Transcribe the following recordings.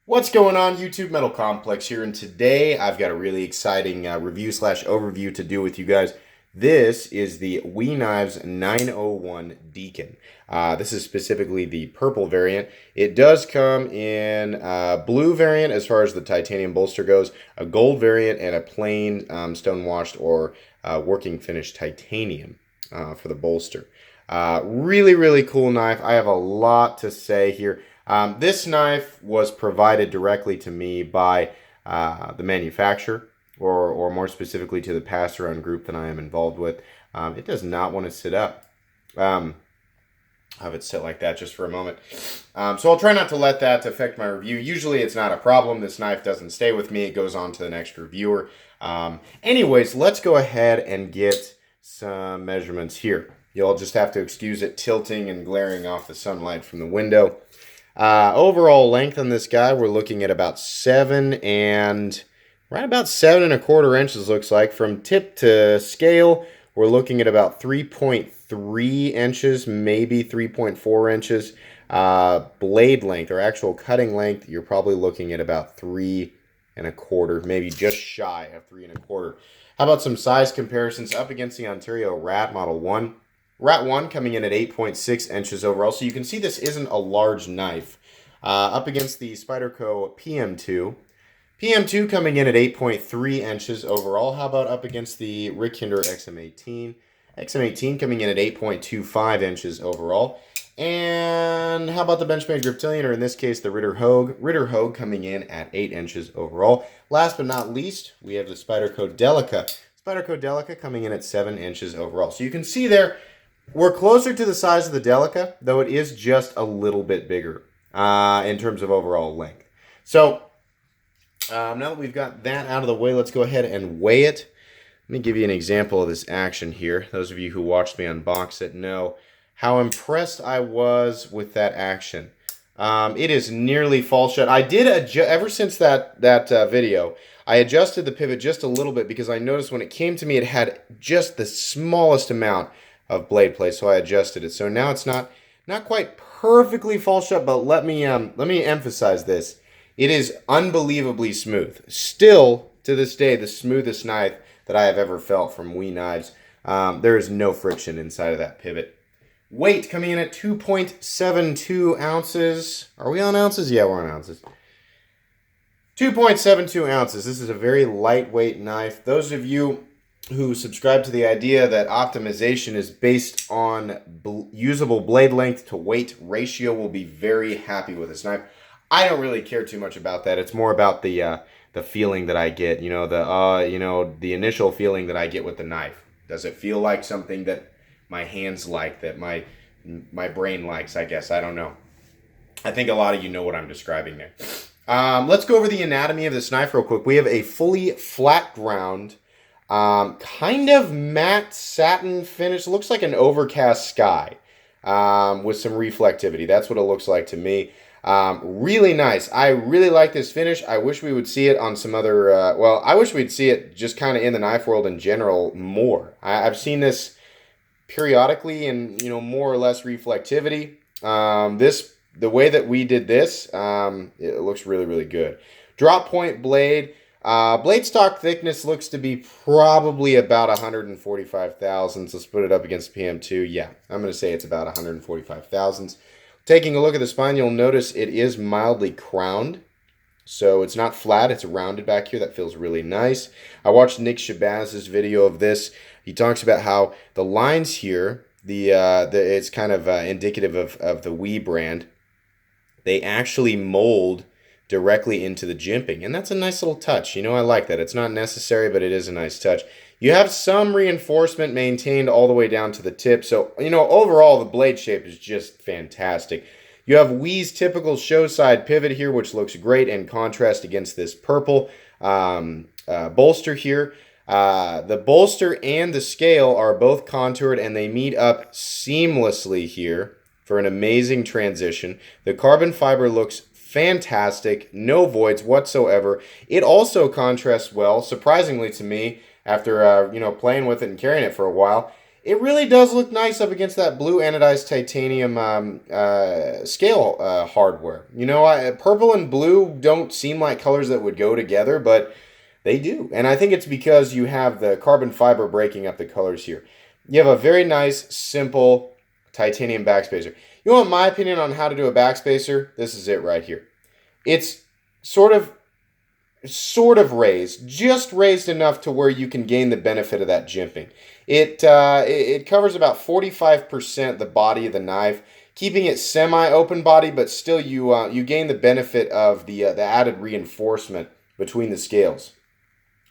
What's going on, YouTube? Metal Complex here, and today I've got a really exciting review slash overview to do with you guys. This is the WE Knives 901 Deacon. This is specifically the purple variant. It does come in blue variant as far as the titanium bolster goes, a gold variant, and a plain stone-washed or working finish titanium for the bolster. Really, really cool knife. I have a lot to say here. This knife was provided directly to me by the manufacturer, or more specifically to the passer-owned group that I am involved with. It does not want to sit up. Have it sit like that just for a moment. So I'll try not to let that affect my review. Usually it's not a problem. This knife doesn't stay with me. It goes on to the next reviewer. Anyways, let's go ahead and get some measurements here. You'll just have to excuse it tilting and glaring off the sunlight from the window. Overall length on this guy, we're looking at about right about 7¼ inches, looks like. From tip to scale, we're looking at about 3.3 inches, maybe 3.4 inches. Blade length, or actual cutting length, you're probably looking at about 3¼ maybe just shy of 3¼ How about some size comparisons up against the Ontario Rat Model 1? Rat 1 coming in at 8.6 inches overall, so you can see this isn't a large knife. Up against the Spyderco PM2. PM2 coming in at 8.3 inches overall. How about up against the Rick Hinder XM18? XM18 coming in at 8.25 inches overall. And how about the Benchmade Griptilian, or in this case the Ritter Hogue? Ritter Hogue coming in at 8 inches overall. Last but not least, we have the Spyderco Delica. Spyderco Delica coming in at 7 inches overall. So you can see there, we're closer to the size of the Delica, though it is just a little bit bigger in terms of overall length. So now that we've got that out of the way, let's go ahead and weigh it. Let me give you an example of this action here. Those of you who watched me unbox it know how impressed I was with that action. It is nearly fall shut. I did adjust, ever since that video, I adjusted the pivot just a little bit because I noticed when it came to me, it had just the smallest amount of blade play, so I adjusted it. So now it's not quite perfectly fall shut, but let me emphasize this. It is unbelievably smooth. Still, to this day, the smoothest knife that I have ever felt from WE Knives. There is no friction inside of that pivot. Weight coming in at 2.72 ounces. Are we on ounces? Yeah, we're on ounces. 2.72 ounces. This is a very lightweight knife. Those of you who subscribe to the idea that optimization is based on usable blade length to weight ratio will be very happy with this knife. I don't really care too much about that. It's more about the feeling that I get, the initial feeling that I get with the knife. Does it feel like something that my hands like, that my brain likes, I guess? I don't know. I think a lot of you know what I'm describing there. Let's go over the anatomy of this knife real quick. We have a fully flat ground, kind of matte satin finish. Looks like an overcast sky with some reflectivity. That's what it looks like to me. Really nice. I really like this finish. I wish we would see it on some other, I wish we'd see it just kind of in the knife world in general more. I've seen this periodically in, more or less reflectivity. The way that we did this, it looks really, really good. Drop point blade. Blade stock thickness looks to be probably about 145 thousandths. Let's put it up against PM2. Yeah, I'm going to say it's about 145 thousandths. Taking a look at the spine, you'll notice it is mildly crowned. So it's not flat, it's rounded back here. That feels really nice. I watched Nick Shabazz's video of this. He talks about how the lines here, it's kind of indicative of the WE brand. They actually mold directly into the jimping, and that's a nice little touch. I like that. It's not necessary, but it is a nice touch. You have some reinforcement maintained all the way down to the tip, so overall the blade shape is just fantastic. You have WE's typical show side pivot here, which looks great in contrast against this purple bolster here. The bolster and the scale are both contoured, and they meet up seamlessly here for an amazing transition. The carbon fiber looks fantastic, no voids whatsoever. It also contrasts well, surprisingly to me, after playing with it and carrying it for a while. it really does look nice up against that blue anodized titanium scale hardware. Purple and blue don't seem like colors that would go together, but they do. And I think it's because you have the carbon fiber breaking up the colors here. You have a very nice, simple titanium backspacer. You want my opinion on how to do a backspacer? This is it right here. It's sort of raised, just raised enough to where you can gain the benefit of that jimping. It covers about 45% the body of the knife, keeping it semi-open body, but still you gain the benefit of the added reinforcement between the scales.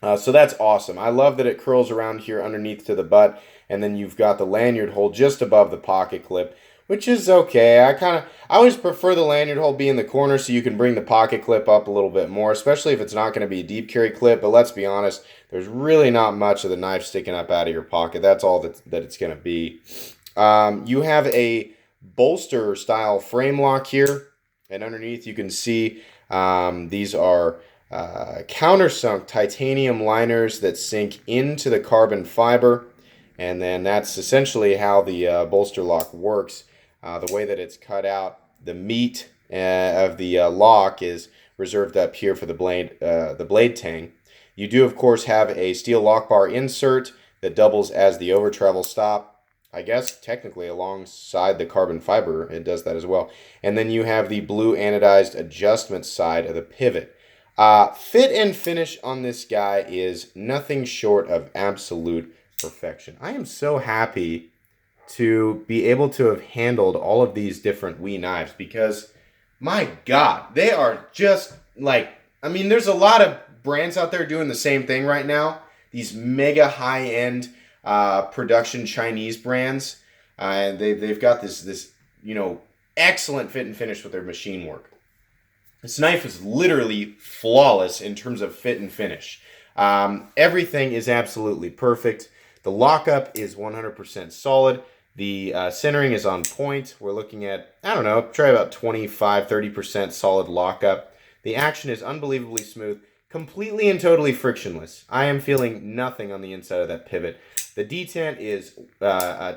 So that's awesome. I love that it curls around here underneath to the butt, and then you've got the lanyard hole just above the pocket clip, which is okay. I always prefer the lanyard hole be in the corner so you can bring the pocket clip up a little bit more, especially if it's not going to be a deep carry clip. But let's be honest, there's really not much of the knife sticking up out of your pocket. That's all that it's going to be. You have a bolster style frame lock here, and underneath you can see these are countersunk titanium liners that sink into the carbon fiber, and then that's essentially how the bolster lock works. The way that it's cut out, the meat of the lock is reserved up here for the blade tang. You do, of course, have a steel lock bar insert that doubles as the over travel stop. I guess technically alongside the carbon fiber, it does that as well. And then you have the blue anodized adjustment side of the pivot. Fit and finish on this guy is nothing short of absolute perfection. I am so happy to be able to have handled all of these different WE knives because, my God, they are just there's a lot of brands out there doing the same thing right now. These mega high-end production Chinese brands, and they've got this excellent fit and finish with their machine work. This knife is literally flawless in terms of fit and finish. Everything is absolutely perfect. The lockup is 100% solid. The centering is on point. We're looking at, try about 25-30% solid lockup. The action is unbelievably smooth, completely and totally frictionless. I am feeling nothing on the inside of that pivot. The detent is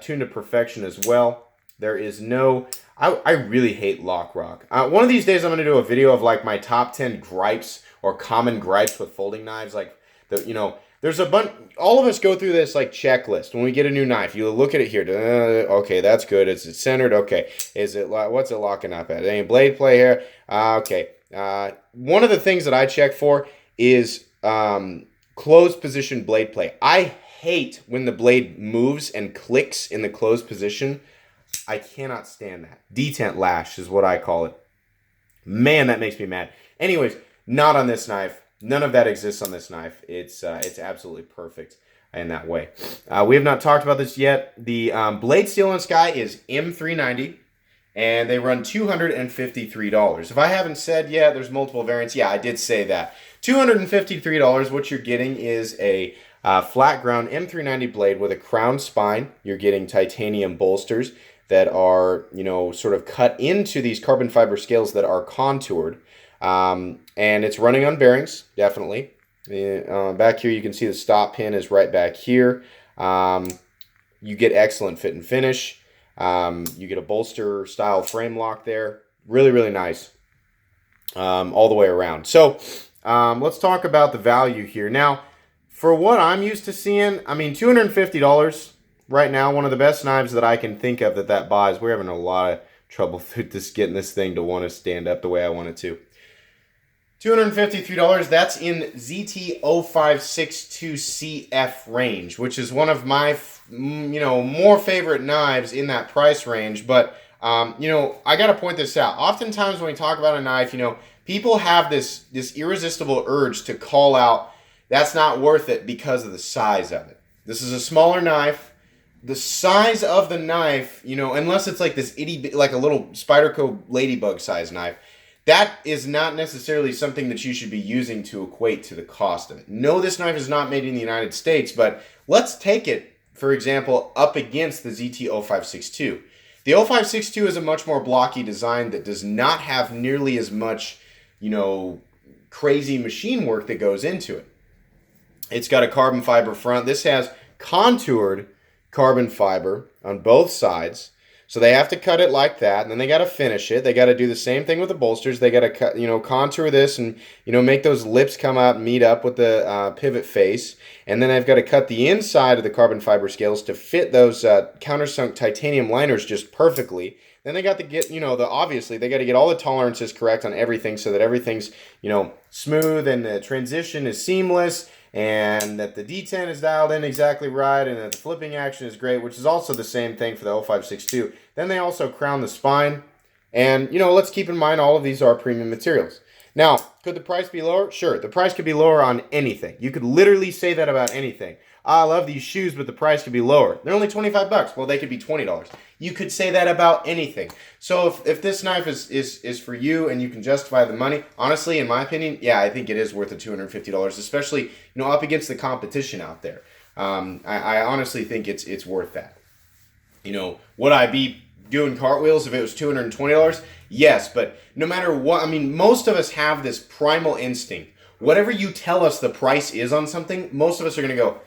tuned to perfection as well. There is no... I really hate lock rock. One of these days I'm going to do a video of my top 10 gripes or common gripes with folding knives. There's a bunch... All of us go through this checklist when we get a new knife. You look at it here. Okay, that's good. Is it centered? Okay. What's it locking up at? Any blade play here? Okay. One of the things that I check for is closed position blade play. I hate when the blade moves and clicks in the closed position. I cannot stand that. Detent lash is what I call it. Man, that makes me mad. Anyways, not on this knife. None of that exists on this knife. It's absolutely perfect in that way. We have not talked about this yet. The blade steel on this guy is M390, and they run $253. If I haven't said yet, there's multiple variants. Yeah, I did say that. $253, what you're getting is a flat ground M390 blade with a crown spine. You're getting titanium bolsters that are, sort of cut into these carbon fiber scales that are contoured. And it's running on bearings, definitely. Back here, you can see the stop pin is right back here. You get excellent fit and finish. You get a bolster style frame lock there. Really, really nice all the way around. So let's talk about the value here. Now, for what I'm used to seeing, $250 right now, one of the best knives that I can think of that buys. We're having a lot of trouble with getting this thing to want to stand up the way I want it to. $253, that's in ZT0562CF range, which is one of my, more favorite knives in that price range. But, I got to point this out. Oftentimes when we talk about a knife, people have this irresistible urge to call out, that's not worth it because of the size of it. This is a smaller knife. The size of the knife, unless it's this like a little Spyderco ladybug size knife, that is not necessarily something that you should be using to equate to the cost of it. No, this knife is not made in the United States, but let's take it, for example, up against the ZT0562. The 0562 is a much more blocky design that does not have nearly as much, crazy machine work that goes into it. It's got a carbon fiber front. This has contoured carbon fiber on both sides. So they have to cut it like that, and then they got to finish it. They got to do the same thing with the bolsters. They got to cut, contour this and, make those lips come out, meet up with the pivot face. And then I've got to cut the inside of the carbon fiber scales to fit those countersunk titanium liners just perfectly. Then they got to get, obviously they got to get all the tolerances correct on everything so that everything's, smooth and the transition is seamless, and that the D10 is dialed in exactly right, and that the flipping action is great, which is also the same thing for the 0562. Then they also crown the spine, and, let's keep in mind all of these are premium materials. Now, could the price be lower? Sure, the price could be lower on anything. You could literally say that about anything. I love these shoes, but the price could be lower. They're only $25. Well, they could be $20. You could say that about anything. So if this knife is for you and you can justify the money, honestly, in my opinion, yeah, I think it is worth the $250, especially, up against the competition out there. I honestly think it's worth that. Would I be doing cartwheels if it was $220? Yes, but no matter what, most of us have this primal instinct. Whatever you tell us the price is on something, most of us are going to go,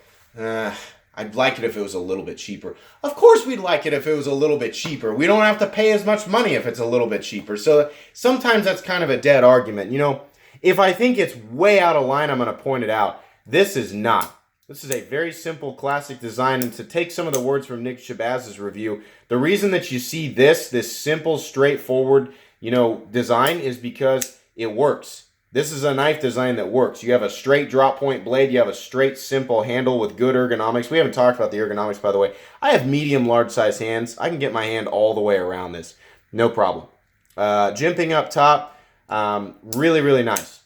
I'd like it if it was a little bit cheaper. Of course we'd like it if it was a little bit cheaper. We don't have to pay as much money if it's a little bit cheaper. So sometimes that's kind of a dead argument. If I think it's way out of line, I'm going to point it out. This is not. This is a very simple classic design. And to take some of the words from Nick Shabazz's review, the reason that you see this simple, straightforward, design is because it works. This is a knife design that works. You have a straight drop point blade. You have a straight, simple handle with good ergonomics. We haven't talked about the ergonomics, by the way. I have medium, large size hands. I can get my hand all the way around this. No problem. Jimping up top, really, really nice.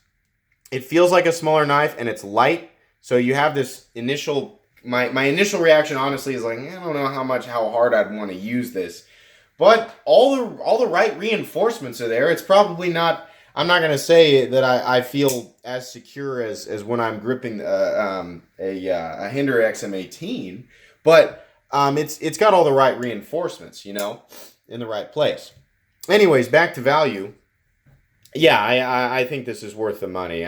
It feels like a smaller knife, and it's light. So you have this initial, my initial reaction, honestly, is like, I don't know how hard I'd want to use this. But all the right reinforcements are there. It's probably not... I'm not going to say that I feel as secure as when I'm gripping a Hinder XM18, but it's got all the right reinforcements, in the right place. Anyways, back to value. Yeah, I think this is worth the money.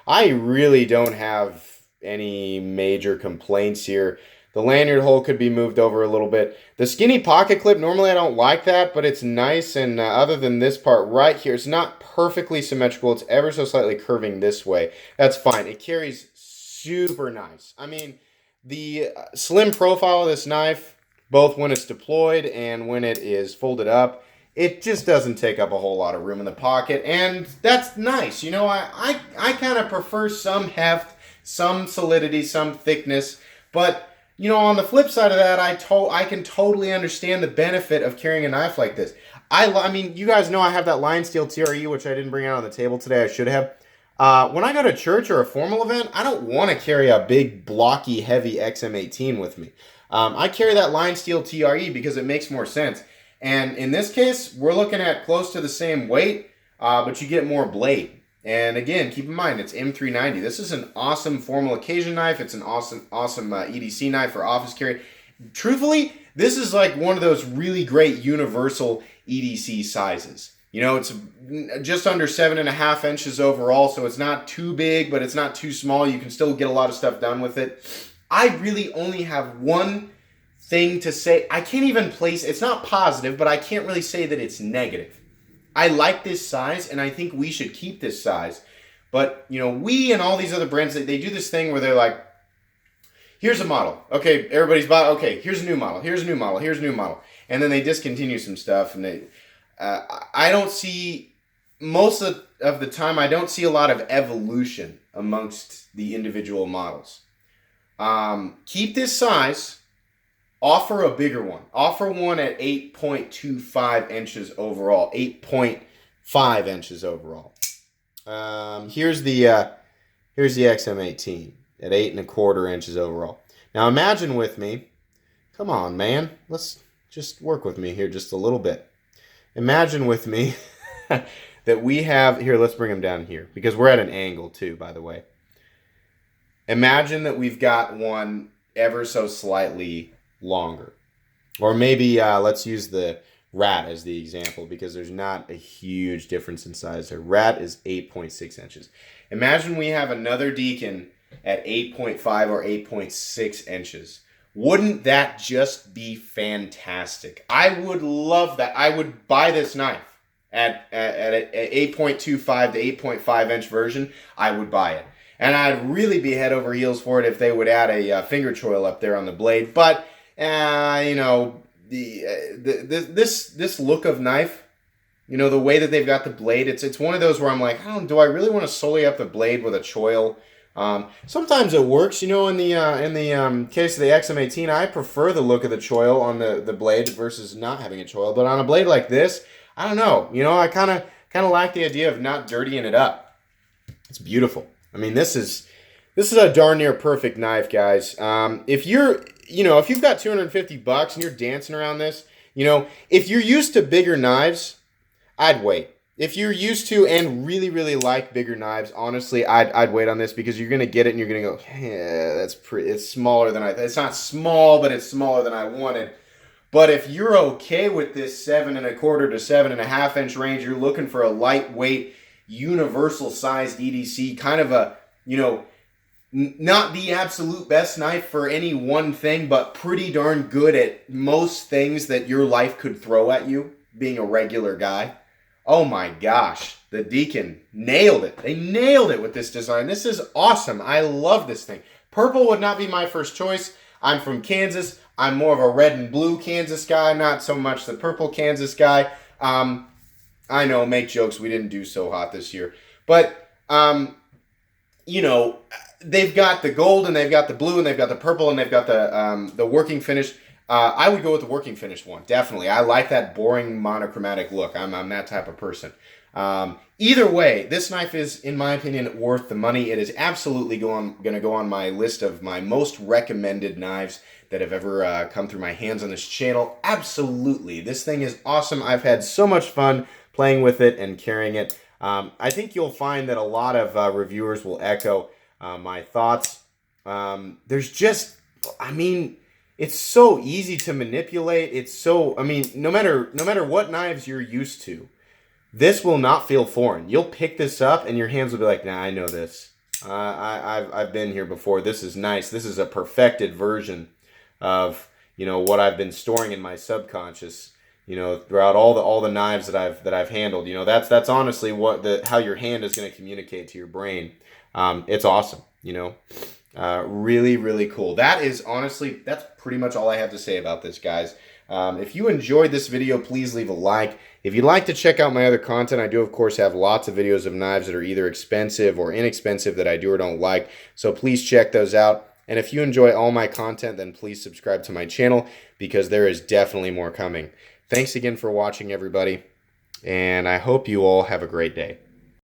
I really don't have any major complaints here. The lanyard hole could be moved over a little bit. The skinny pocket clip, normally I don't like that, but it's nice. And other than this part right here, it's not perfectly symmetrical. It's ever so slightly curving this way. That's fine. It carries super nice. The slim profile of this knife, both when it's deployed and when it is folded up, it just doesn't take up a whole lot of room in the pocket. And that's nice. I kind of prefer some heft, some solidity, some thickness, but... on the flip side of that, I can totally understand the benefit of carrying a knife like this. You guys know I have that Lion Steel TRE, which I didn't bring out on the table today. I should have. When I go to church or a formal event, I don't want to carry a big, blocky, heavy XM18 with me. I carry that Lion Steel TRE because it makes more sense. And in this case, we're looking at close to the same weight, but you get more blade. And again, keep in mind, it's M390. This is an awesome formal occasion knife. It's an awesome EDC knife for office carry. Truthfully, this is like one of those really great universal EDC sizes. It's just under 7.5 inches overall, so it's not too big, but it's not too small. You can still get a lot of stuff done with it. I really only have one thing to say. I can't even place, it's not positive, but I can't really say that it's negative. I like this size, and I think we should keep this size. But, we and all these other brands, they do this thing where they're like, here's a model. Okay, everybody's bought. Okay, here's a new model. Here's a new model. Here's a new model. And then they discontinue some stuff. And I don't see, most of the time, I don't see a lot of evolution amongst the individual models. Keep this size. Offer a bigger one. Offer one at 8.25 inches overall. 8.5 inches overall. Here's the XM18 at 8.25 inches overall. Now imagine with me. Come on, man. Let's just work with me here just a little bit. Imagine with me that we have here. Let's bring them down here because we're at an angle too. By the way, imagine that we've got one ever so slightly longer, or maybe let's use the Rat as the example because there's not a huge difference in size there. Rat is 8.6 inches. Imagine we have another Deacon at 8.5 or 8.6 inches. Wouldn't that just be fantastic? I would love that. I would buy this knife at an 8.25 to 8.5 inch version. I would buy it. And I'd really be head over heels for it if they would add a finger choil up there on the blade. But, you know, this look of knife, you know, the way that they've got the blade, it's one of those where I'm like, do I really want to sully up the blade with a choil? Sometimes it works, you know. In the case of the XM18, I prefer the look of the choil on the blade versus not having a choil. But on a blade like this, I don't know. You know, I kind of like the idea of not dirtying it up. It's beautiful. I mean, this is a darn near perfect knife, guys. If you've got $250 and you're dancing around this, you know, if you're used to bigger knives, I'd wait. If you're used to and really, really like bigger knives, honestly, I'd wait on this, because you're gonna get it and you're gonna go, yeah, it's smaller than it's not small, but it's smaller than I wanted. But if you're okay with this 7.25 to 7.5 inch range, you're looking for a lightweight, universal sized EDC, kind of a, you know, not the absolute best knife for any one thing, but pretty darn good at most things that your life could throw at you, being a regular guy. Oh my gosh, the Deacon nailed it. They nailed it with this design. This is awesome. I love this thing. Purple would not be my first choice. I'm from Kansas. I'm more of a red and blue Kansas guy, not so much the purple Kansas guy. I know, make jokes. We didn't do so hot this year. But, you know, they've got the gold and they've got the blue and they've got the purple and they've got the working finish. I would go with the working finish one, definitely. I like that boring monochromatic look. I'm that type of person. Either way, this knife is, in my opinion, worth the money. It is absolutely going to go on my list of my most recommended knives that have ever come through my hands on this channel. Absolutely. This thing is awesome. I've had so much fun playing with it and carrying it. I think you'll find that a lot of reviewers will echo my thoughts. There's just, I mean, it's so easy to manipulate. It's so, I mean, no matter what knives you're used to, this will not feel foreign. You'll pick this up and your hands will be like, nah, I know this. I've been here before. This is nice. This is a perfected version of, you know, what I've been storing in my subconscious, you know, throughout all the knives that I've handled. You know, that's honestly how your hand is going to communicate to your brain. It's awesome, you know. Really, really cool. That's pretty much all I have to say about this, guys. If you enjoyed this video, please leave a like. If you'd like to check out my other content, I do, of course, have lots of videos of knives that are either expensive or inexpensive that I do or don't like. So please check those out. And if you enjoy all my content, then please subscribe to my channel, because there is definitely more coming. Thanks again for watching, everybody. And I hope you all have a great day.